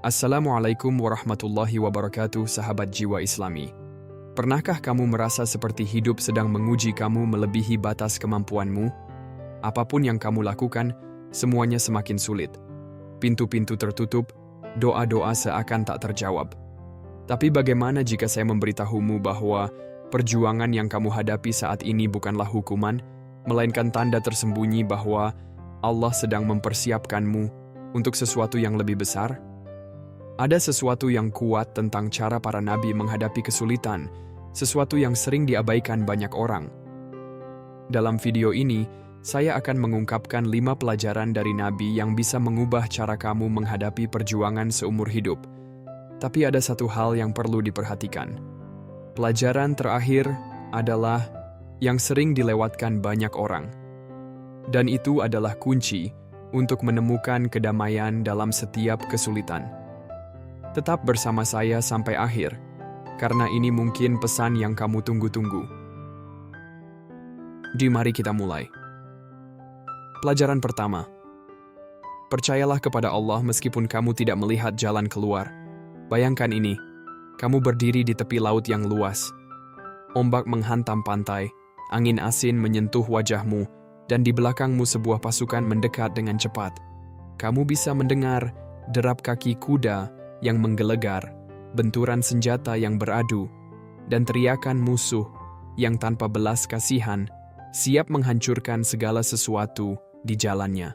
Assalamualaikum warahmatullahi wabarakatuh, sahabat jiwa Islami. Pernahkah kamu merasa seperti hidup sedang menguji kamu melebihi batas kemampuanmu? Apapun yang kamu lakukan, semuanya semakin sulit. Pintu-pintu tertutup, doa-doa seakan tak terjawab. Tapi bagaimana jika saya memberitahumu bahwa perjuangan yang kamu hadapi saat ini bukanlah hukuman, melainkan tanda tersembunyi bahwa Allah sedang mempersiapkanmu untuk sesuatu yang lebih besar? Ada sesuatu yang kuat tentang cara para nabi menghadapi kesulitan, sesuatu yang sering diabaikan banyak orang. Dalam video ini, saya akan mengungkapkan 5 pelajaran dari nabi yang bisa mengubah cara kamu menghadapi perjuangan seumur hidup. Tapi ada satu hal yang perlu diperhatikan. Pelajaran terakhir adalah yang sering dilewatkan banyak orang. Dan itu adalah kunci untuk menemukan kedamaian dalam setiap kesulitan. Tetap bersama saya sampai akhir, karena ini mungkin pesan yang kamu tunggu-tunggu. Mari kita mulai. Pelajaran pertama. Percayalah kepada Allah meskipun kamu tidak melihat jalan keluar. Bayangkan ini, kamu berdiri di tepi laut yang luas. Ombak menghantam pantai, angin asin menyentuh wajahmu, dan di belakangmu sebuah pasukan mendekat dengan cepat. Kamu bisa mendengar derap kaki kuda yang menggelegar, benturan senjata yang beradu, dan teriakan musuh yang tanpa belas kasihan siap menghancurkan segala sesuatu di jalannya.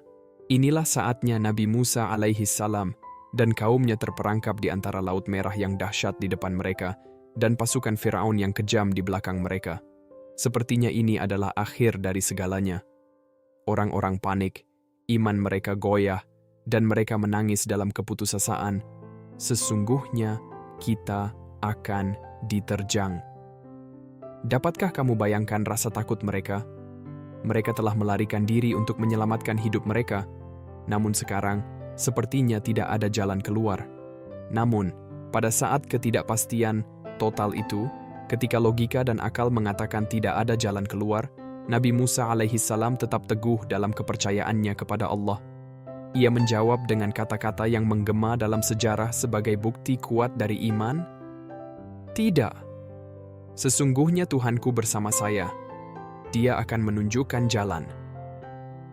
Inilah saatnya Nabi Musa alaihi salam dan kaumnya terperangkap di antara Laut Merah yang dahsyat di depan mereka dan pasukan Firaun yang kejam di belakang mereka. Sepertinya ini adalah akhir dari segalanya. Orang-orang panik, iman mereka goyah, dan mereka menangis dalam keputusasaan. Sesungguhnya kita akan diterjang. Dapatkah kamu bayangkan rasa takut mereka? Mereka telah melarikan diri untuk menyelamatkan hidup mereka. Namun sekarang, sepertinya tidak ada jalan keluar. Namun, pada saat ketidakpastian total itu, ketika logika dan akal mengatakan tidak ada jalan keluar, Nabi Musa alaihi salam tetap teguh dalam kepercayaannya kepada Allah. Ia menjawab dengan kata-kata yang menggema dalam sejarah sebagai bukti kuat dari iman. Tidak. Sesungguhnya Tuhanku bersama saya. Dia akan menunjukkan jalan.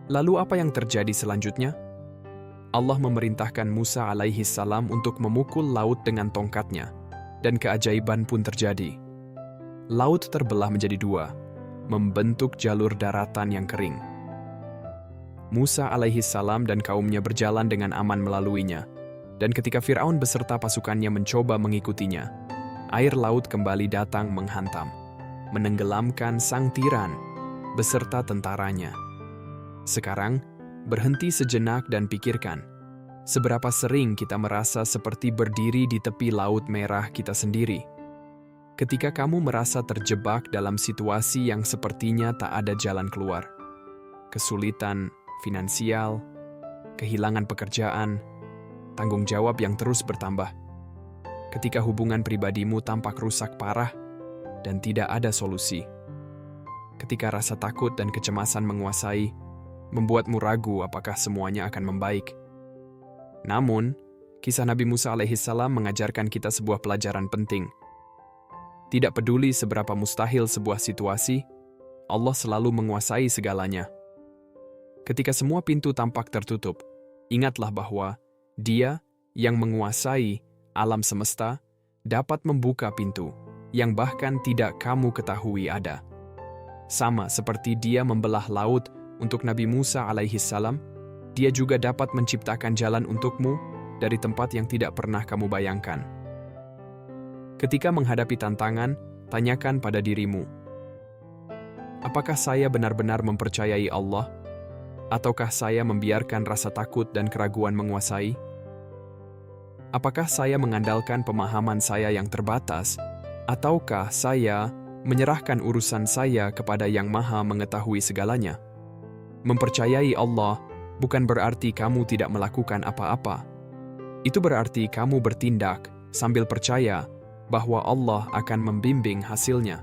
Lalu apa yang terjadi selanjutnya? Allah memerintahkan Musa alaihi salam untuk memukul laut dengan tongkatnya, dan keajaiban pun terjadi. Laut terbelah menjadi 2, membentuk jalur daratan yang kering. Musa alaihi salam dan kaumnya berjalan dengan aman melaluinya. Dan ketika Firaun beserta pasukannya mencoba mengikutinya, air laut kembali datang menghantam, menenggelamkan sang tiran beserta tentaranya. Sekarang, berhenti sejenak dan pikirkan, seberapa sering kita merasa seperti berdiri di tepi Laut Merah kita sendiri. Ketika kamu merasa terjebak dalam situasi yang sepertinya tak ada jalan keluar. Kesulitan finansial, kehilangan pekerjaan, tanggung jawab yang terus bertambah. Ketika hubungan pribadimu tampak rusak parah dan tidak ada solusi. Ketika rasa takut dan kecemasan menguasai, membuatmu ragu apakah semuanya akan membaik. Namun, kisah Nabi Musa alaihi salam mengajarkan kita sebuah pelajaran penting. Tidak peduli seberapa mustahil sebuah situasi, Allah selalu menguasai segalanya. Ketika semua pintu tampak tertutup, ingatlah bahwa Dia yang menguasai alam semesta dapat membuka pintu yang bahkan tidak kamu ketahui ada. Sama seperti Dia membelah laut untuk Nabi Musa alaihi salam, Dia juga dapat menciptakan jalan untukmu dari tempat yang tidak pernah kamu bayangkan. Ketika menghadapi tantangan, tanyakan pada dirimu, apakah saya benar-benar mempercayai Allah? Ataukah saya membiarkan rasa takut dan keraguan menguasai? Apakah saya mengandalkan pemahaman saya yang terbatas? Ataukah saya menyerahkan urusan saya kepada Yang Maha Mengetahui segalanya? Mempercayai Allah bukan berarti kamu tidak melakukan apa-apa. Itu berarti kamu bertindak sambil percaya bahwa Allah akan membimbing hasilnya.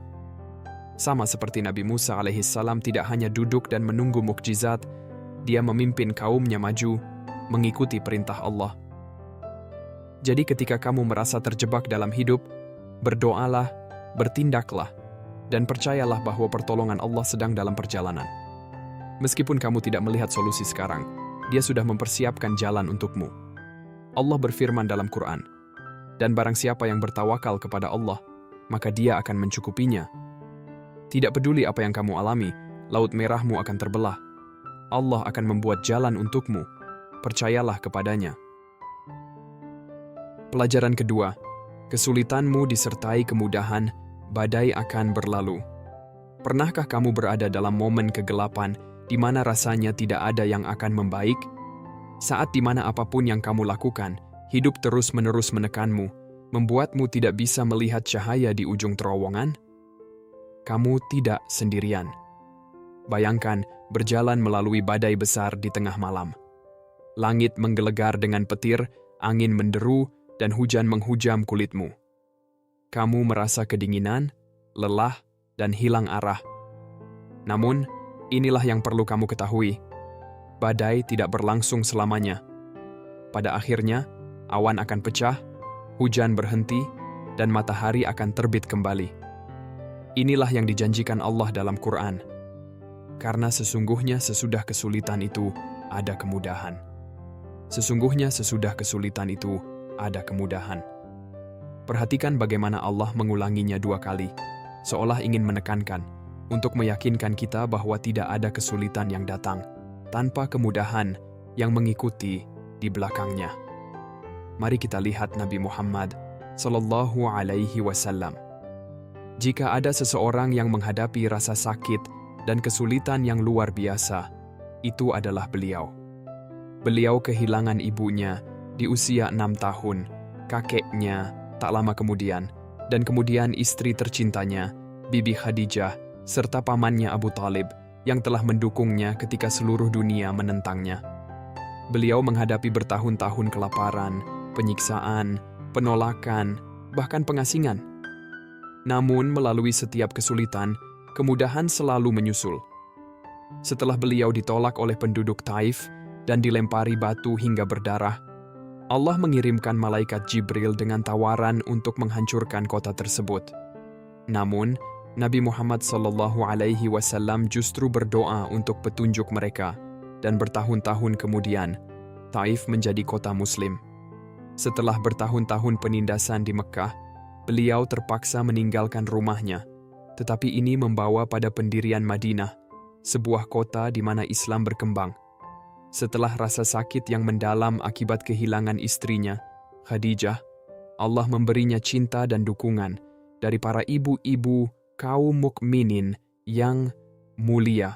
Sama seperti Nabi Musa alaihi salam tidak hanya duduk dan menunggu mukjizat, Dia memimpin kaumnya maju, mengikuti perintah Allah. Jadi ketika kamu merasa terjebak dalam hidup, berdoalah, bertindaklah, dan percayalah bahwa pertolongan Allah sedang dalam perjalanan. Meskipun kamu tidak melihat solusi sekarang, Dia sudah mempersiapkan jalan untukmu. Allah berfirman dalam Quran, "Dan barang siapa yang bertawakal kepada Allah, maka Dia akan mencukupinya." Tidak peduli apa yang kamu alami, laut merahmu akan terbelah. Allah akan membuat jalan untukmu. Percayalah kepadanya. Pelajaran kedua, kesulitanmu disertai kemudahan, badai akan berlalu. Pernahkah kamu berada dalam momen kegelapan di mana rasanya tidak ada yang akan membaik? Saat di mana apapun yang kamu lakukan, hidup terus-menerus menekanmu, membuatmu tidak bisa melihat cahaya di ujung terowongan? Kamu tidak sendirian. Bayangkan berjalan melalui badai besar di tengah malam. Langit menggelegar dengan petir, angin menderu, dan hujan menghujam kulitmu. Kamu merasa kedinginan, lelah, dan hilang arah. Namun, inilah yang perlu kamu ketahui. Badai tidak berlangsung selamanya. Pada akhirnya, awan akan pecah, hujan berhenti, dan matahari akan terbit kembali. Inilah yang dijanjikan Allah dalam Quran. Karena sesungguhnya sesudah kesulitan itu ada kemudahan. Sesungguhnya sesudah kesulitan itu ada kemudahan. Perhatikan bagaimana Allah mengulanginya 2 kali, seolah ingin menekankan, untuk meyakinkan kita bahwa tidak ada kesulitan yang datang tanpa kemudahan yang mengikuti di belakangnya. Mari kita lihat Nabi Muhammad Sallallahu Alaihi Wasallam. Jika ada seseorang yang menghadapi rasa sakit dan kesulitan yang luar biasa, itu adalah beliau. Beliau kehilangan ibunya di usia 6 tahun, kakeknya tak lama kemudian, dan kemudian istri tercintanya, Bibi Khadijah, serta pamannya Abu Talib, yang telah mendukungnya ketika seluruh dunia menentangnya. Beliau menghadapi bertahun-tahun kelaparan, penyiksaan, penolakan, bahkan pengasingan. Namun melalui setiap kesulitan, kemudahan selalu menyusul. Setelah beliau ditolak oleh penduduk Taif dan dilempari batu hingga berdarah, Allah mengirimkan malaikat Jibril dengan tawaran untuk menghancurkan kota tersebut. Namun, Nabi Muhammad SAW justru berdoa untuk petunjuk mereka, dan bertahun-tahun kemudian, Taif menjadi kota Muslim. Setelah bertahun-tahun penindasan di Mekkah, beliau terpaksa meninggalkan rumahnya, tetapi ini membawa pada pendirian Madinah, sebuah kota di mana Islam berkembang. Setelah rasa sakit yang mendalam akibat kehilangan istrinya, Khadijah, Allah memberinya cinta dan dukungan dari para ibu-ibu kaum mukminin yang mulia.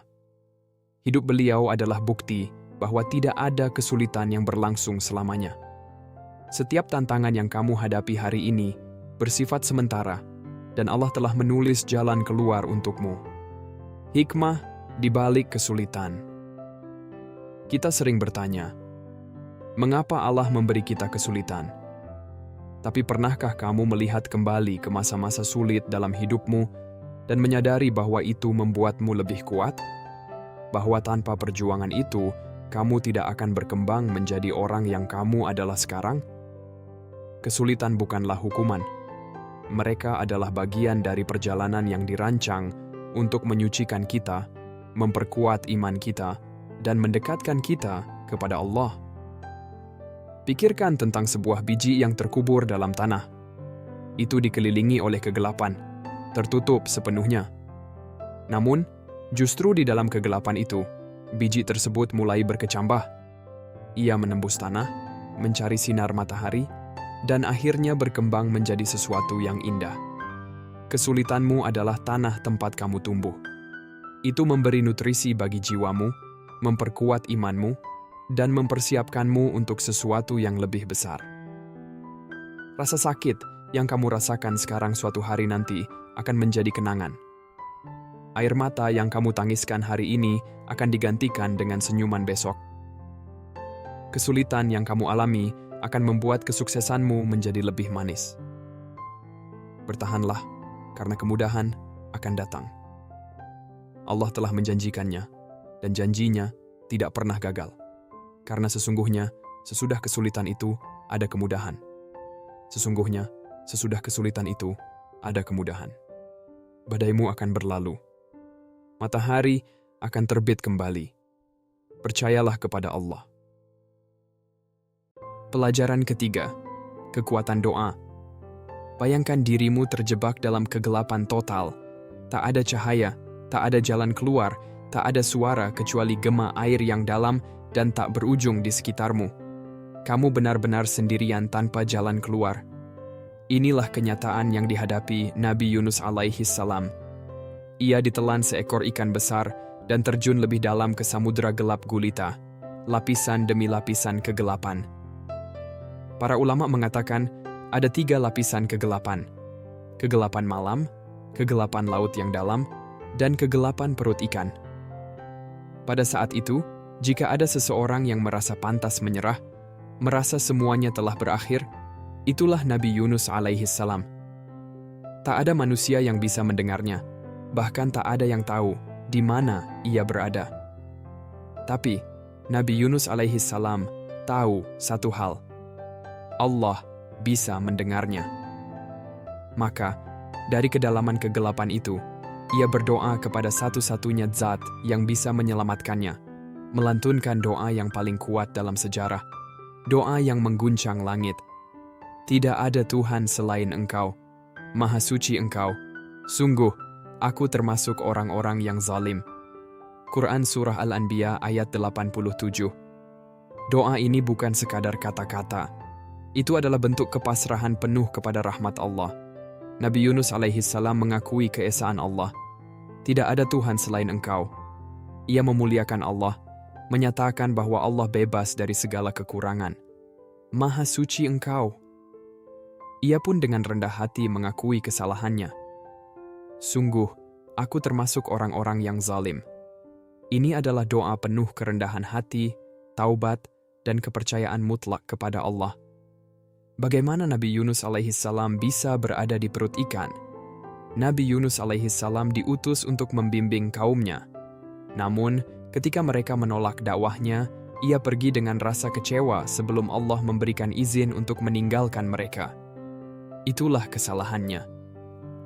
Hidup beliau adalah bukti bahwa tidak ada kesulitan yang berlangsung selamanya. Setiap tantangan yang kamu hadapi hari ini bersifat sementara, dan Allah telah menulis jalan keluar untukmu. Hikmah di balik kesulitan. Kita sering bertanya, mengapa Allah memberi kita kesulitan? Tapi pernahkah kamu melihat kembali ke masa-masa sulit dalam hidupmu dan menyadari bahwa itu membuatmu lebih kuat? Bahwa tanpa perjuangan itu, kamu tidak akan berkembang menjadi orang yang kamu adalah sekarang? Kesulitan bukanlah hukuman. Mereka adalah bagian dari perjalanan yang dirancang untuk menyucikan kita, memperkuat iman kita, dan mendekatkan kita kepada Allah. Pikirkan tentang sebuah biji yang terkubur dalam tanah. Itu dikelilingi oleh kegelapan, tertutup sepenuhnya. Namun, justru di dalam kegelapan itu, biji tersebut mulai berkecambah. Ia menembus tanah, mencari sinar matahari, dan akhirnya berkembang menjadi sesuatu yang indah. Kesulitanmu adalah tanah tempat kamu tumbuh. Itu memberi nutrisi bagi jiwamu, memperkuat imanmu, dan mempersiapkanmu untuk sesuatu yang lebih besar. Rasa sakit yang kamu rasakan sekarang suatu hari nanti akan menjadi kenangan. Air mata yang kamu tangiskan hari ini akan digantikan dengan senyuman besok. Kesulitan yang kamu alami akan membuat kesuksesanmu menjadi lebih manis. Bertahanlah, karena kemudahan akan datang. Allah telah menjanjikannya, dan janjinya tidak pernah gagal. Karena sesungguhnya, sesudah kesulitan itu, ada kemudahan. Sesungguhnya, sesudah kesulitan itu, ada kemudahan. Badaimu akan berlalu. Matahari akan terbit kembali. Percayalah kepada Allah. Pelajaran ketiga, kekuatan doa. Bayangkan dirimu terjebak dalam kegelapan total. Tak ada cahaya, tak ada jalan keluar, tak ada suara kecuali gema air yang dalam dan tak berujung di sekitarmu. Kamu benar-benar sendirian tanpa jalan keluar. Inilah kenyataan yang dihadapi Nabi Yunus alaihi salam. Ia ditelan seekor ikan besar dan terjun lebih dalam ke samudera gelap gulita, lapisan demi lapisan kegelapan. Para ulama mengatakan ada 3 lapisan kegelapan. Kegelapan malam, kegelapan laut yang dalam, dan kegelapan perut ikan. Pada saat itu, jika ada seseorang yang merasa pantas menyerah, merasa semuanya telah berakhir, itulah Nabi Yunus alaihi salam. Tak ada manusia yang bisa mendengarnya, bahkan tak ada yang tahu di mana ia berada. Tapi, Nabi Yunus alaihi salam tahu satu hal. Allah bisa mendengarnya. Maka, dari kedalaman kegelapan itu, ia berdoa kepada satu-satunya zat yang bisa menyelamatkannya, melantunkan doa yang paling kuat dalam sejarah, doa yang mengguncang langit. Tidak ada Tuhan selain Engkau, Maha Suci Engkau, sungguh, aku termasuk orang-orang yang zalim. Quran Surah Al-Anbiya ayat 87. Doa ini bukan sekadar kata-kata. Itu adalah bentuk kepasrahan penuh kepada rahmat Allah. Nabi Yunus alaihi salam mengakui keesaan Allah. Tidak ada Tuhan selain Engkau. Ia memuliakan Allah, menyatakan bahwa Allah bebas dari segala kekurangan. Maha Suci Engkau. Ia pun dengan rendah hati mengakui kesalahannya. Sungguh, aku termasuk orang-orang yang zalim. Ini adalah doa penuh kerendahan hati, taubat, dan kepercayaan mutlak kepada Allah. Bagaimana Nabi Yunus alaihi salam bisa berada di perut ikan? Nabi Yunus alaihi salam diutus untuk membimbing kaumnya. Namun, ketika mereka menolak dakwahnya, ia pergi dengan rasa kecewa sebelum Allah memberikan izin untuk meninggalkan mereka. Itulah kesalahannya.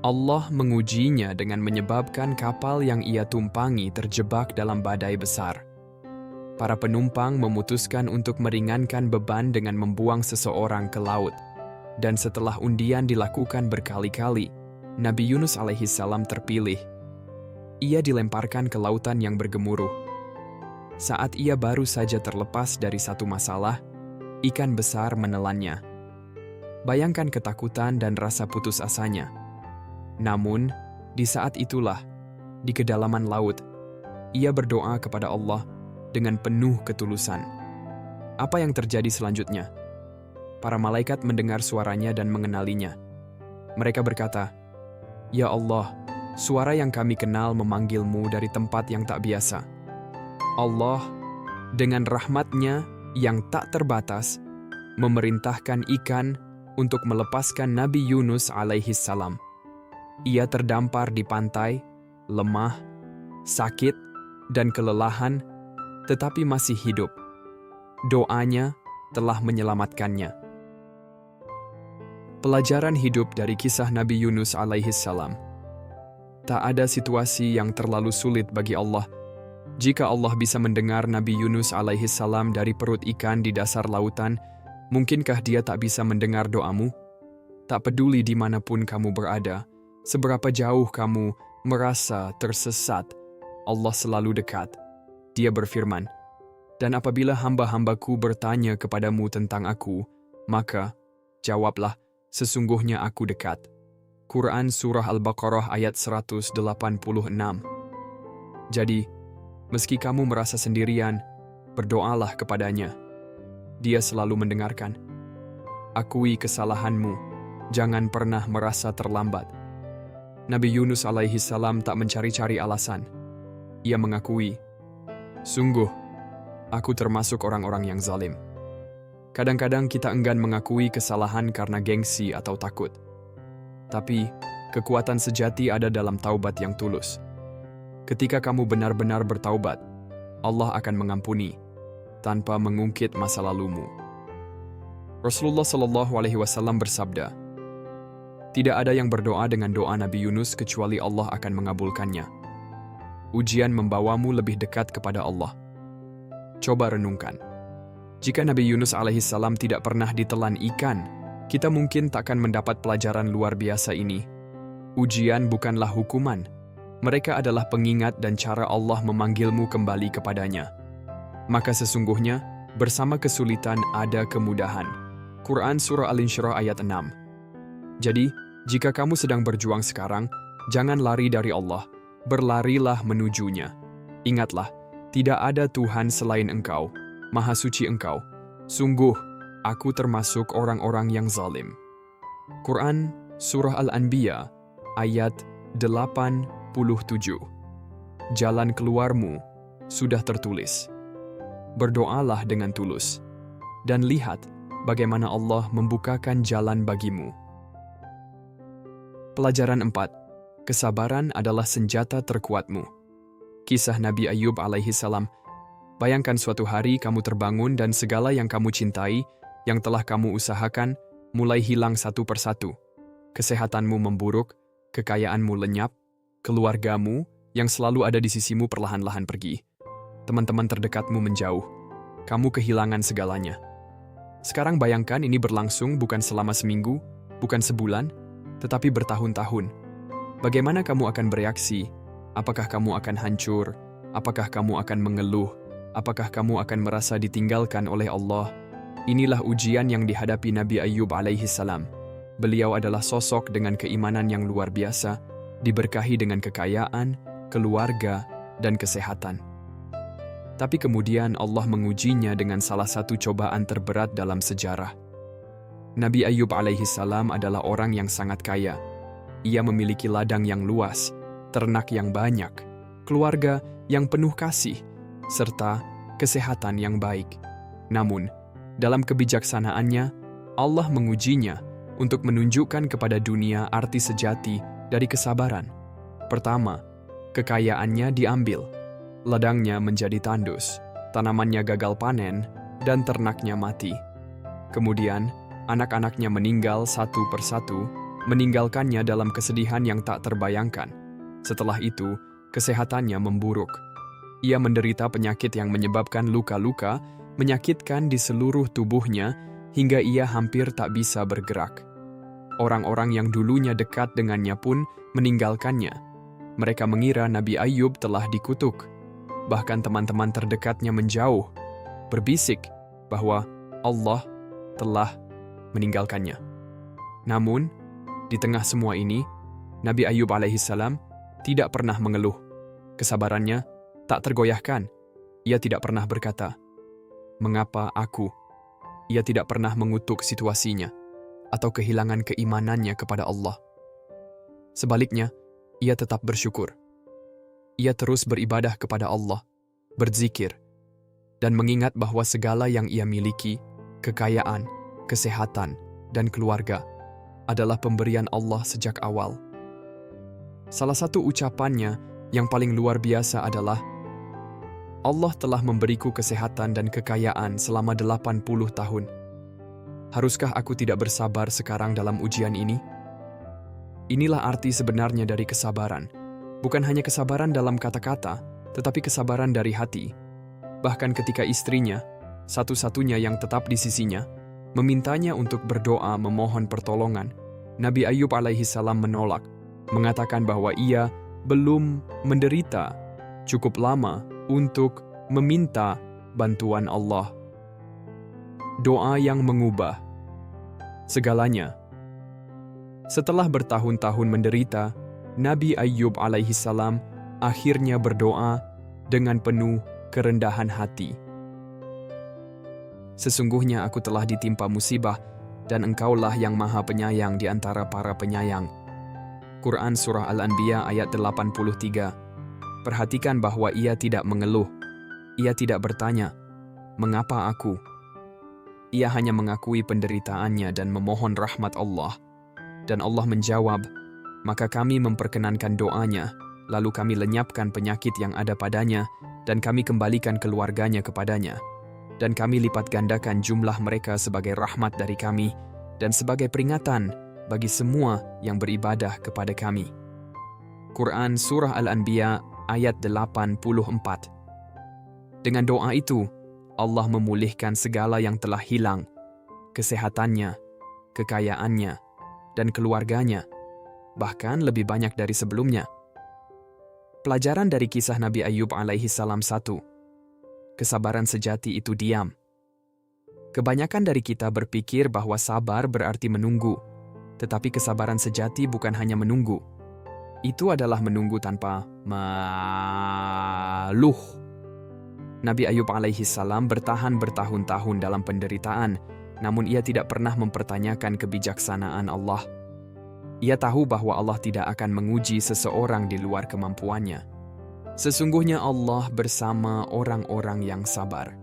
Allah mengujinya dengan menyebabkan kapal yang ia tumpangi terjebak dalam badai besar. Para penumpang memutuskan untuk meringankan beban dengan membuang seseorang ke laut. Dan setelah undian dilakukan berkali-kali, Nabi Yunus alaihi salam terpilih. Ia dilemparkan ke lautan yang bergemuruh. Saat ia baru saja terlepas dari satu masalah, ikan besar menelannya. Bayangkan ketakutan dan rasa putus asanya. Namun, di saat itulah, di kedalaman laut, ia berdoa kepada Allah dengan penuh ketulusan. Apa yang terjadi selanjutnya? Para malaikat mendengar suaranya dan mengenalinya. Mereka berkata, "Ya Allah, suara yang kami kenal memanggilmu dari tempat yang tak biasa." Allah, dengan rahmat-Nya yang tak terbatas, memerintahkan ikan untuk melepaskan Nabi Yunus alaihi salam. Ia terdampar di pantai, lemah, sakit, dan kelelahan, tetapi masih hidup. Doanya telah menyelamatkannya. Pelajaran hidup dari kisah Nabi Yunus alaihi salam. Tak ada situasi yang terlalu sulit bagi Allah. Jika Allah bisa mendengar Nabi Yunus alaihi salam dari perut ikan di dasar lautan, mungkinkah Dia tak bisa mendengar doamu? Tak peduli dimanapun kamu berada, seberapa jauh kamu merasa tersesat, Allah selalu dekat. Dia berfirman, "Dan apabila hamba-hambaku bertanya kepadamu tentang aku, maka jawablah, sesungguhnya aku dekat." Quran Surah Al-Baqarah ayat 186. Jadi, meski kamu merasa sendirian, berdoalah kepadanya. Dia selalu mendengarkan. Akui kesalahanmu, jangan pernah merasa terlambat. Nabi Yunus alaihi salam tak mencari-cari alasan. Ia mengakui, "Sungguh, aku termasuk orang-orang yang zalim." Kadang-kadang kita enggan mengakui kesalahan karena gengsi atau takut. Tapi, kekuatan sejati ada dalam taubat yang tulus. Ketika kamu benar-benar bertaubat, Allah akan mengampuni, tanpa mengungkit masa lalumu. Rasulullah Shallallahu Alaihi Wasallam bersabda, "Tidak ada yang berdoa dengan doa Nabi Yunus kecuali Allah akan mengabulkannya." Ujian membawamu lebih dekat kepada Allah. Coba renungkan. Jika Nabi Yunus alaihissalam tidak pernah ditelan ikan, kita mungkin takkan mendapat pelajaran luar biasa ini. Ujian bukanlah hukuman. Mereka adalah pengingat dan cara Allah memanggilmu kembali kepadanya. Maka sesungguhnya, bersama kesulitan ada kemudahan. Quran Surah Al-Insyirah ayat 6. Jadi, jika kamu sedang berjuang sekarang, jangan lari dari Allah, berlarilah menujunya. Ingatlah, tidak ada Tuhan selain Engkau, Maha Suci Engkau. Sungguh, aku termasuk orang-orang yang zalim. Quran Surah Al-Anbiya ayat 87. Jalan keluarmu sudah tertulis. Berdoalah dengan tulus, dan lihat bagaimana Allah membukakan jalan bagimu. Pelajaran 4. Kesabaran adalah senjata terkuatmu. Kisah Nabi Ayub alaihissalam. Bayangkan suatu hari kamu terbangun dan segala yang kamu cintai, yang telah kamu usahakan, mulai hilang satu persatu. Kesehatanmu memburuk, kekayaanmu lenyap, keluargamu yang selalu ada di sisimu perlahan-lahan pergi. Teman-teman terdekatmu menjauh. Kamu kehilangan segalanya. Sekarang bayangkan ini berlangsung bukan selama seminggu, bukan sebulan, tetapi bertahun-tahun. Bagaimana kamu akan bereaksi? Apakah kamu akan hancur? Apakah kamu akan mengeluh? Apakah kamu akan merasa ditinggalkan oleh Allah? Inilah ujian yang dihadapi Nabi Ayub alaihissalam. Beliau adalah sosok dengan keimanan yang luar biasa, diberkahi dengan kekayaan, keluarga, dan kesehatan. Tapi kemudian Allah mengujinya dengan salah satu cobaan terberat dalam sejarah. Nabi Ayub alaihissalam adalah orang yang sangat kaya. Ia memiliki ladang yang luas, ternak yang banyak, keluarga yang penuh kasih, serta kesehatan yang baik. Namun, dalam kebijaksanaannya, Allah mengujinya untuk menunjukkan kepada dunia arti sejati dari kesabaran. Pertama, kekayaannya diambil. Ladangnya menjadi tandus, tanamannya gagal panen, dan ternaknya mati. Kemudian, anak-anaknya meninggal satu persatu, meninggalkannya dalam kesedihan yang tak terbayangkan. Setelah itu, kesehatannya memburuk. Ia menderita penyakit yang menyebabkan luka-luka, menyakitkan di seluruh tubuhnya, hingga ia hampir tak bisa bergerak. Orang-orang yang dulunya dekat dengannya pun meninggalkannya. Mereka mengira Nabi Ayub telah dikutuk. Bahkan teman-teman terdekatnya menjauh, berbisik bahwa Allah telah meninggalkannya. Namun, di tengah semua ini, Nabi Ayub alaihissalam tidak pernah mengeluh. Kesabarannya tak tergoyahkan. Ia tidak pernah berkata, "Mengapa aku?" Ia tidak pernah mengutuk situasinya atau kehilangan keimanannya kepada Allah. Sebaliknya, ia tetap bersyukur. Ia terus beribadah kepada Allah, berzikir, dan mengingat bahwa segala yang ia miliki, kekayaan, kesehatan, dan keluarga, adalah pemberian Allah sejak awal. Salah satu ucapannya yang paling luar biasa adalah, "Allah telah memberiku kesehatan dan kekayaan selama 80 tahun. Haruskah aku tidak bersabar sekarang dalam ujian ini?" Inilah arti sebenarnya dari kesabaran. Bukan hanya kesabaran dalam kata-kata, tetapi kesabaran dari hati. Bahkan ketika istrinya, satu-satunya yang tetap di sisinya, memintanya untuk berdoa memohon pertolongan, Nabi Ayub alaihissalam menolak, mengatakan bahwa ia belum menderita cukup lama untuk meminta bantuan Allah. Doa yang mengubah segalanya. Setelah bertahun-tahun menderita, Nabi Ayub alaihissalam akhirnya berdoa dengan penuh kerendahan hati. "Sesungguhnya aku telah ditimpa musibah, dan Engkaulah yang maha penyayang di antara para penyayang." Quran Surah Al-Anbiya ayat 83. Perhatikan bahwa ia tidak mengeluh. Ia tidak bertanya, "Mengapa aku?" Ia hanya mengakui penderitaannya dan memohon rahmat Allah. Dan Allah menjawab, "Maka kami memperkenankan doanya, lalu kami lenyapkan penyakit yang ada padanya, dan kami kembalikan keluarganya kepadanya. dan kami lipat gandakan jumlah mereka sebagai rahmat dari kami dan sebagai peringatan bagi semua yang beribadah kepada kami. Quran Surah Al-Anbiya ayat 84. Dengan doa itu, Allah memulihkan segala yang telah hilang, kesehatannya, kekayaannya, dan keluarganya, bahkan lebih banyak dari sebelumnya. Pelajaran dari kisah Nabi Ayub alaihi salam 1. Kesabaran sejati itu diam. Kebanyakan dari kita berpikir bahwa sabar berarti menunggu, tetapi kesabaran sejati bukan hanya menunggu. Itu adalah menunggu tanpa mengeluh. Nabi Ayub alaihi salam bertahan bertahun-tahun dalam penderitaan, namun ia tidak pernah mempertanyakan kebijaksanaan Allah. Ia tahu bahwa Allah tidak akan menguji seseorang di luar kemampuannya. Sesungguhnya Allah bersama orang-orang yang sabar.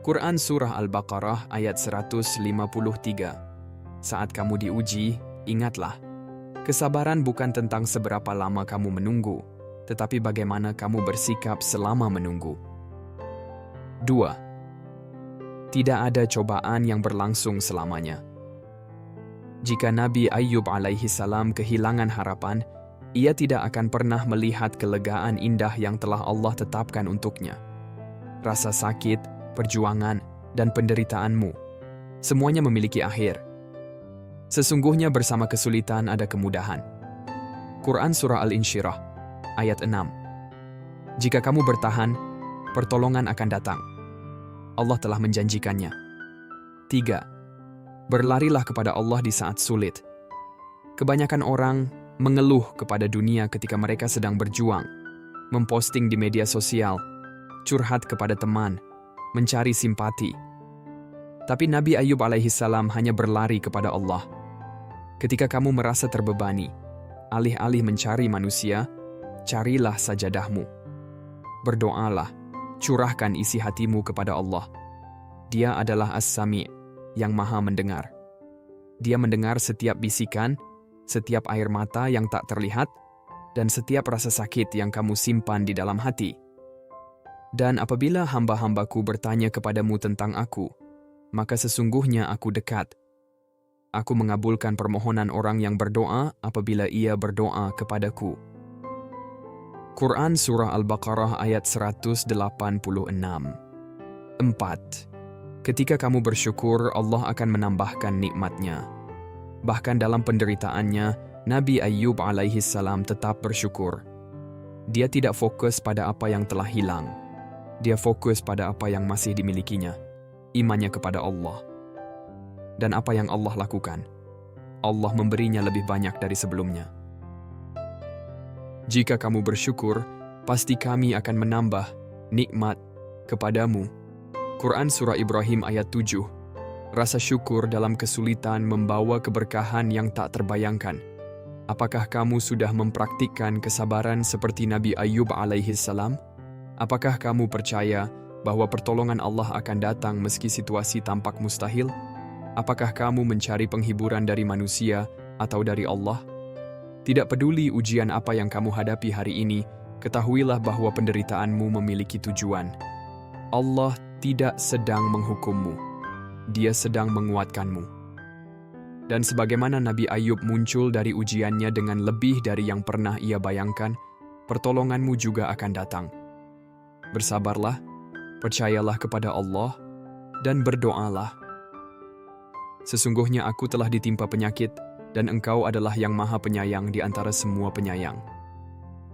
Quran Surah Al-Baqarah ayat 153. Saat kamu diuji, ingatlah, kesabaran bukan tentang seberapa lama kamu menunggu, tetapi bagaimana kamu bersikap selama menunggu. 2. Tidak ada cobaan yang berlangsung selamanya. Jika Nabi Ayub alaihi salam kehilangan harapan, ia tidak akan pernah melihat kelegaan indah yang telah Allah tetapkan untuknya. Rasa sakit, perjuangan, dan penderitaanmu, semuanya memiliki akhir. Sesungguhnya bersama kesulitan ada kemudahan. Quran Surah Al-Insyirah, ayat 6. Jika kamu bertahan, pertolongan akan datang. Allah telah menjanjikannya. 3. Berlarilah kepada Allah di saat sulit. Kebanyakan orang mengeluh kepada dunia ketika mereka sedang berjuang, memposting di media sosial, curhat kepada teman, mencari simpati. Tapi Nabi Ayub alaihi salam hanya berlari kepada Allah. Ketika kamu merasa terbebani, alih-alih mencari manusia, carilah sajadahmu. Berdoalah, curahkan isi hatimu kepada Allah. Dia adalah As-Sami', yang maha mendengar. Dia mendengar setiap bisikan, setiap air mata yang tak terlihat, dan setiap rasa sakit yang kamu simpan di dalam hati. Dan apabila hamba-hambaku bertanya kepadamu tentang aku, maka sesungguhnya aku dekat. Aku mengabulkan permohonan orang yang berdoa apabila ia berdoa kepadaku. Quran Surah Al-Baqarah ayat 186. 4. Ketika kamu bersyukur, Allah akan menambahkan nikmat-Nya. Bahkan dalam penderitaannya, Nabi Ayub alaihi salam tetap bersyukur. Dia tidak fokus pada apa yang telah hilang. Dia fokus pada apa yang masih dimilikinya, imannya kepada Allah. Dan apa yang Allah lakukan, Allah memberinya lebih banyak dari sebelumnya. Jika kamu bersyukur, pasti kami akan menambah nikmat kepadamu. Quran Surah Ibrahim ayat 7. Rasa syukur dalam kesulitan membawa keberkahan yang tak terbayangkan. Apakah kamu sudah mempraktikkan kesabaran seperti Nabi Ayub alaihi salam? Apakah kamu percaya bahwa pertolongan Allah akan datang meski situasi tampak mustahil? Apakah kamu mencari penghiburan dari manusia atau dari Allah? Tidak peduli ujian apa yang kamu hadapi hari ini, ketahuilah bahwa penderitaanmu memiliki tujuan. Allah tidak sedang menghukummu. Dia sedang menguatkanmu. Dan sebagaimana Nabi Ayub muncul dari ujiannya dengan lebih dari yang pernah ia bayangkan, pertolonganmu juga akan datang. Bersabarlah, percayalah kepada Allah, dan berdoalah. Sesungguhnya aku telah ditimpa penyakit, dan Engkau adalah yang maha penyayang di antara semua penyayang.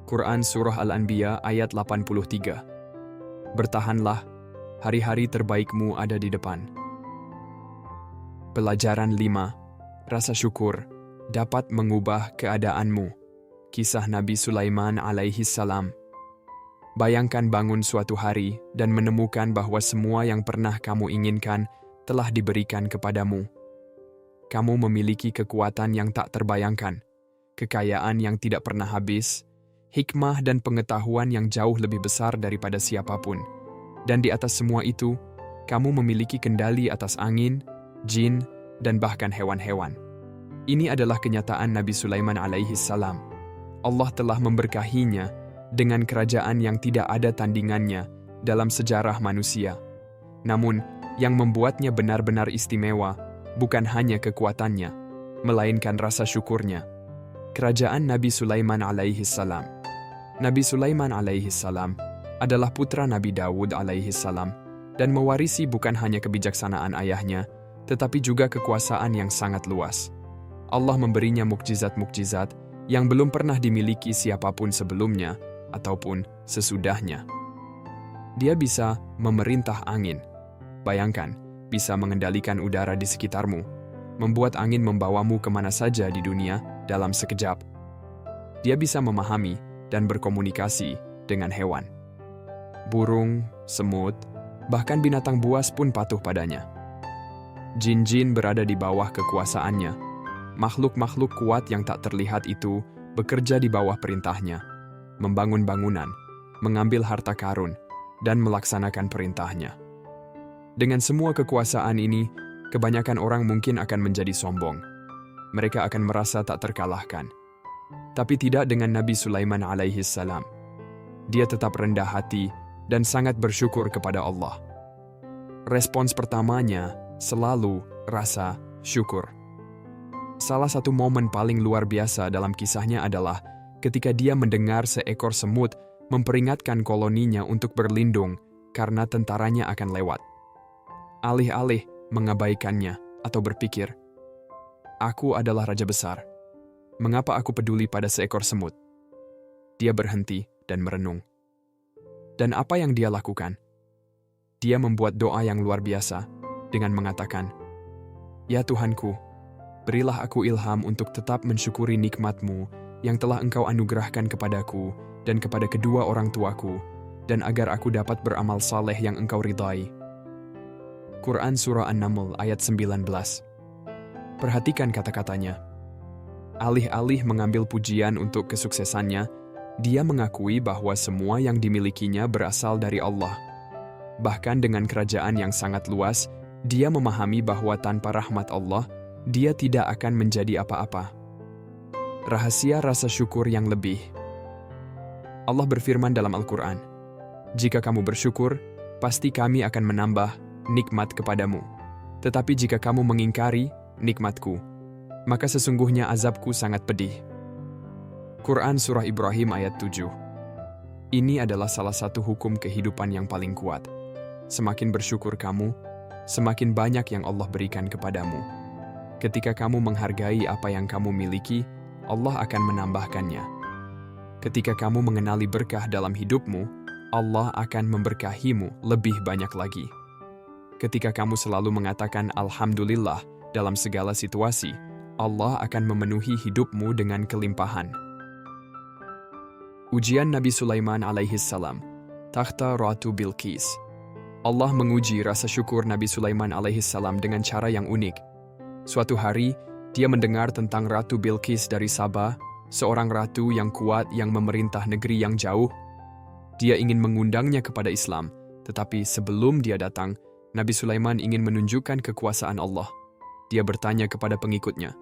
Quran Surah Al-Anbiya ayat 83. Bertahanlah, hari-hari terbaikmu ada di depan. Pelajaran 5. Rasa syukur dapat mengubah keadaanmu. Kisah Nabi Sulaiman alaihi salam. Bayangkan bangun suatu hari dan menemukan bahwa semua yang pernah kamu inginkan telah diberikan kepadamu. Kamu memiliki kekuatan yang tak terbayangkan, kekayaan yang tidak pernah habis, hikmah dan pengetahuan yang jauh lebih besar daripada siapapun. Dan di atas semua itu, kamu memiliki kendali atas angin, jin, dan bahkan hewan-hewan. Ini adalah kenyataan Nabi Sulaiman alaihi salam. Allah telah memberkahinya dengan kerajaan yang tidak ada tandingannya dalam sejarah manusia. Namun, yang membuatnya benar-benar istimewa bukan hanya kekuatannya, melainkan rasa syukurnya. Kerajaan Nabi Sulaiman alaihi salam. Nabi Sulaiman alaihi salam adalah putra Nabi Dawud alaihi salam dan mewarisi bukan hanya kebijaksanaan ayahnya, tetapi juga kekuasaan yang sangat luas. Allah memberinya mukjizat-mukjizat yang belum pernah dimiliki siapapun sebelumnya ataupun sesudahnya. Dia bisa memerintah angin. Bayangkan, bisa mengendalikan udara di sekitarmu, membuat angin membawamu kemana saja di dunia dalam sekejap. Dia bisa memahami dan berkomunikasi dengan hewan. Burung, semut, bahkan binatang buas pun patuh padanya. Jin-jin berada di bawah kekuasaannya. Makhluk-makhluk kuat yang tak terlihat itu bekerja di bawah perintahnya, membangun bangunan, mengambil harta karun, dan melaksanakan perintahnya. Dengan semua kekuasaan ini, kebanyakan orang mungkin akan menjadi sombong. Mereka akan merasa tak terkalahkan. Tapi tidak dengan Nabi Sulaiman alaihi salam. Dia tetap rendah hati dan sangat bersyukur kepada Allah. Respons pertamanya selalu rasa syukur. Salah satu momen paling luar biasa dalam kisahnya adalah ketika dia mendengar seekor semut memperingatkan koloninya untuk berlindung karena tentaranya akan lewat. Alih-alih mengabaikannya atau berpikir, "Aku adalah raja besar. Mengapa aku peduli pada seekor semut?" Dia berhenti dan merenung. Dan apa yang dia lakukan? Dia membuat doa yang luar biasa dengan mengatakan, "Ya Tuhanku, berilah aku ilham untuk tetap mensyukuri nikmat-Mu yang telah Engkau anugerahkan kepadaku dan kepada kedua orang tuaku, dan agar aku dapat beramal saleh yang Engkau ridai." Quran Surah An-Naml ayat 19. Perhatikan kata-katanya. Alih-alih mengambil pujian untuk kesuksesannya, dia mengakui bahwa semua yang dimilikinya berasal dari Allah. Bahkan dengan kerajaan yang sangat luas, dia memahami bahwa tanpa rahmat Allah, dia tidak akan menjadi apa-apa. Rahasia rasa syukur yang lebih. Allah berfirman dalam Al-Quran, "Jika kamu bersyukur, pasti kami akan menambah nikmat kepadamu. Tetapi jika kamu mengingkari nikmatku, maka sesungguhnya azabku sangat pedih." Quran Surah Ibrahim ayat 7. Ini adalah salah satu hukum kehidupan yang paling kuat. Semakin bersyukur kamu, semakin banyak yang Allah berikan kepadamu. Ketika kamu menghargai apa yang kamu miliki, Allah akan menambahkannya. Ketika kamu mengenali berkah dalam hidupmu, Allah akan memberkahimu lebih banyak lagi. Ketika kamu selalu mengatakan Alhamdulillah dalam segala situasi, Allah akan memenuhi hidupmu dengan kelimpahan. Ujian Nabi Sulaiman alaihi salam, takhta Ratu Bilqis. Allah menguji rasa syukur Nabi Sulaiman alaihi salam dengan cara yang unik. Suatu hari, dia mendengar tentang Ratu Bilqis dari Sabah, seorang ratu yang kuat yang memerintah negeri yang jauh. Dia ingin mengundangnya kepada Islam, tetapi sebelum dia datang, Nabi Sulaiman ingin menunjukkan kekuasaan Allah. Dia bertanya kepada pengikutnya,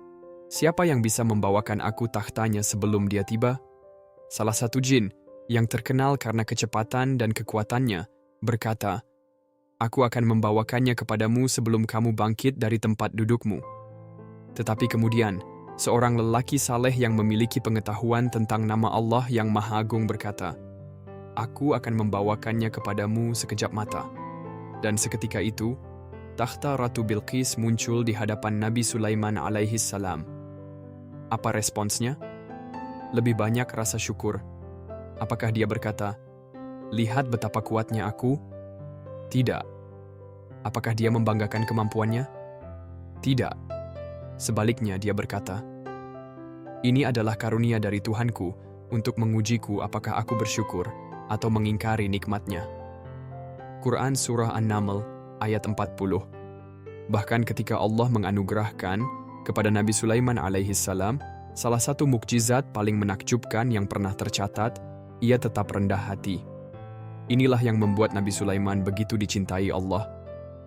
"Siapa yang bisa membawakan aku takhtanya sebelum dia tiba?" Salah satu jin, yang terkenal karena kecepatan dan kekuatannya, berkata, "Aku akan membawakannya kepadamu sebelum kamu bangkit dari tempat dudukmu." Tetapi kemudian, seorang lelaki saleh yang memiliki pengetahuan tentang nama Allah yang Maha Agung berkata, "Aku akan membawakannya kepadamu sekejap mata." Dan seketika itu, takhta Ratu Bilqis muncul di hadapan Nabi Sulaiman alaihi salam. Apa responsnya? Lebih banyak rasa syukur. Apakah dia berkata, "Lihat betapa kuatnya aku"? Tidak. Apakah dia membanggakan kemampuannya? Tidak. Sebaliknya dia berkata, "Ini adalah karunia dari Tuhanku untuk mengujiku apakah aku bersyukur atau mengingkari nikmatnya." Quran Surah An-Naml ayat 40. Bahkan ketika Allah menganugerahkan kepada Nabi Sulaiman alaihi salam salah satu mukjizat paling menakjubkan yang pernah tercatat, ia tetap rendah hati. Inilah yang membuat Nabi Sulaiman begitu dicintai Allah.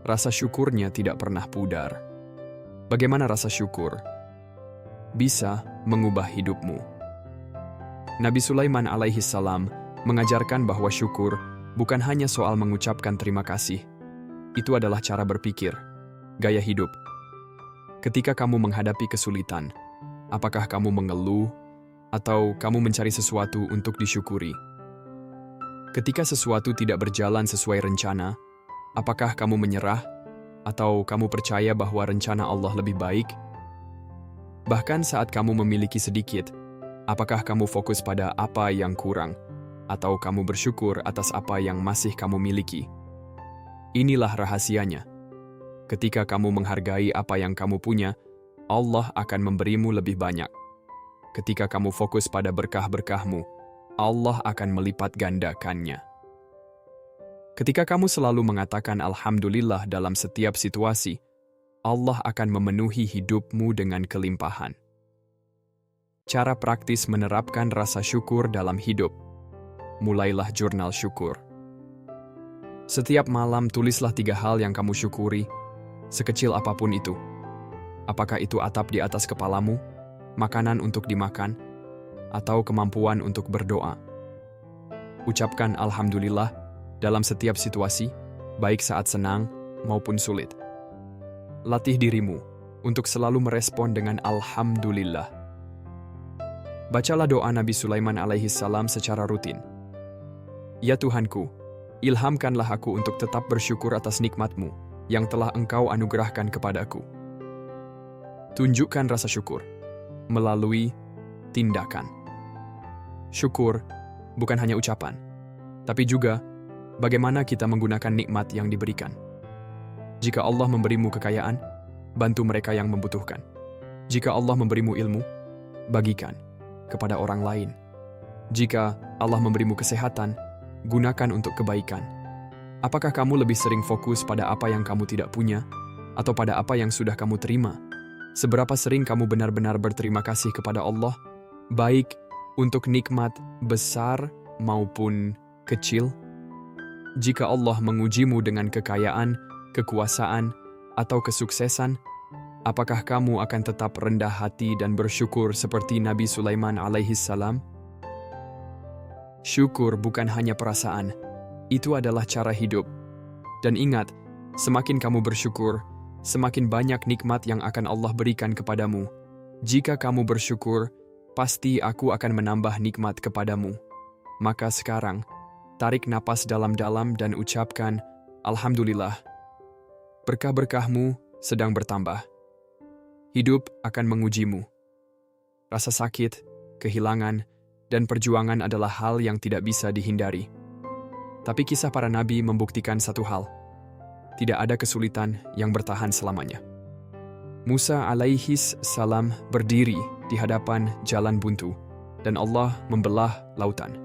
Rasa syukurnya tidak pernah pudar. Bagaimana rasa syukur bisa mengubah hidupmu? Nabi Sulaiman alaihi salam mengajarkan bahwa syukur bukan hanya soal mengucapkan terima kasih, Itu adalah cara berpikir, gaya hidup. Ketika kamu menghadapi kesulitan, apakah kamu mengeluh atau kamu mencari sesuatu untuk disyukuri? Ketika sesuatu tidak berjalan sesuai rencana, apakah kamu menyerah atau kamu percaya bahwa rencana Allah lebih baik? Bahkan saat kamu memiliki sedikit, apakah kamu fokus pada apa yang kurang atau kamu bersyukur atas apa yang masih kamu miliki? Inilah rahasianya. Ketika kamu menghargai apa yang kamu punya, Allah akan memberimu lebih banyak. Ketika kamu fokus pada berkah-berkahmu, Allah akan melipat gandakannya. Ketika kamu selalu mengatakan Alhamdulillah dalam setiap situasi, Allah akan memenuhi hidupmu dengan kelimpahan. Cara praktis menerapkan rasa syukur dalam hidup. Mulailah jurnal syukur. Setiap malam tulislah 3 hal yang kamu syukuri, sekecil apapun itu. Apakah itu atap di atas kepalamu, makanan untuk dimakan, atau kemampuan untuk berdoa. Ucapkan Alhamdulillah dalam setiap situasi, baik saat senang maupun sulit. Latih dirimu untuk selalu merespon dengan Alhamdulillah. Bacalah doa Nabi Sulaiman alaihi salam secara rutin. Ya Tuhanku, ilhamkanlah aku untuk tetap bersyukur atas nikmat-Mu yang telah Engkau anugerahkan kepadaku. Tunjukkan rasa syukur melalui tindakan. Syukur bukan hanya ucapan, tapi juga bagaimana kita menggunakan nikmat yang diberikan. Jika Allah memberimu kekayaan, bantu mereka yang membutuhkan. Jika Allah memberimu ilmu, bagikan kepada orang lain. Jika Allah memberimu kesehatan, gunakan untuk kebaikan. Apakah kamu lebih sering fokus pada apa yang kamu tidak punya, atau pada apa yang sudah kamu terima? Seberapa sering kamu benar-benar berterima kasih kepada Allah, baik untuk nikmat besar maupun kecil? Jika Allah mengujimu dengan kekayaan, kekuasaan, atau kesuksesan, apakah kamu akan tetap rendah hati dan bersyukur seperti Nabi Sulaiman alaihi salam? Syukur bukan hanya perasaan, itu adalah cara hidup. Dan ingat, semakin kamu bersyukur, semakin banyak nikmat yang akan Allah berikan kepadamu. Jika kamu bersyukur, pasti aku akan menambah nikmat kepadamu. Maka sekarang, tarik napas dalam-dalam dan ucapkan, Alhamdulillah. Berkah-berkahmu sedang bertambah. Hidup akan mengujimu. Rasa sakit, kehilangan, dan perjuangan adalah hal yang tidak bisa dihindari. Tapi kisah para nabi membuktikan satu hal. Tidak ada kesulitan yang bertahan selamanya. Musa alaihi salam berdiri di hadapan jalan buntu, dan Allah membelah lautan.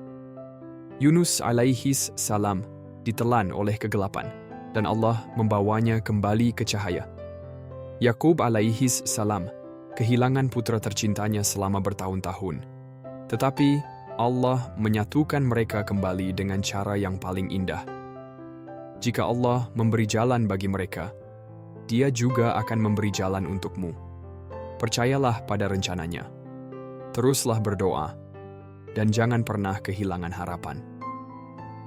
Yunus alaihi salam ditelan oleh kegelapan, dan Allah membawanya kembali ke cahaya. Yakub alaihi salam kehilangan putra tercintanya selama bertahun-tahun. Tetapi Allah menyatukan mereka kembali dengan cara yang paling indah. Jika Allah memberi jalan bagi mereka, Dia juga akan memberi jalan untukmu. Percayalah pada rencananya. Teruslah berdoa, dan jangan pernah kehilangan harapan.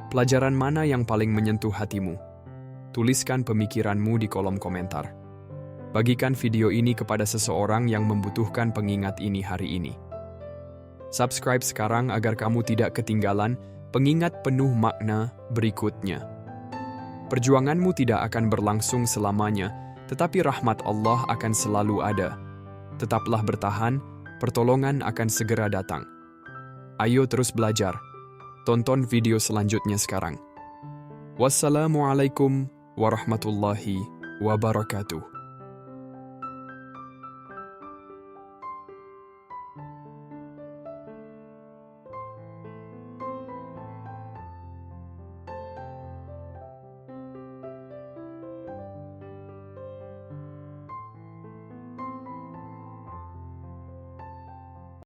Pelajaran mana yang paling menyentuh hatimu? Tuliskan pemikiranmu di kolom komentar. Bagikan video ini kepada seseorang yang membutuhkan pengingat ini hari ini. Subscribe sekarang agar kamu tidak ketinggalan pengingat penuh makna berikutnya. Perjuanganmu tidak akan berlangsung selamanya, tetapi rahmat Allah akan selalu ada. Tetaplah bertahan, pertolongan akan segera datang. Ayo terus belajar. Tonton video selanjutnya sekarang. Wassalamualaikum warahmatullahi wabarakatuh.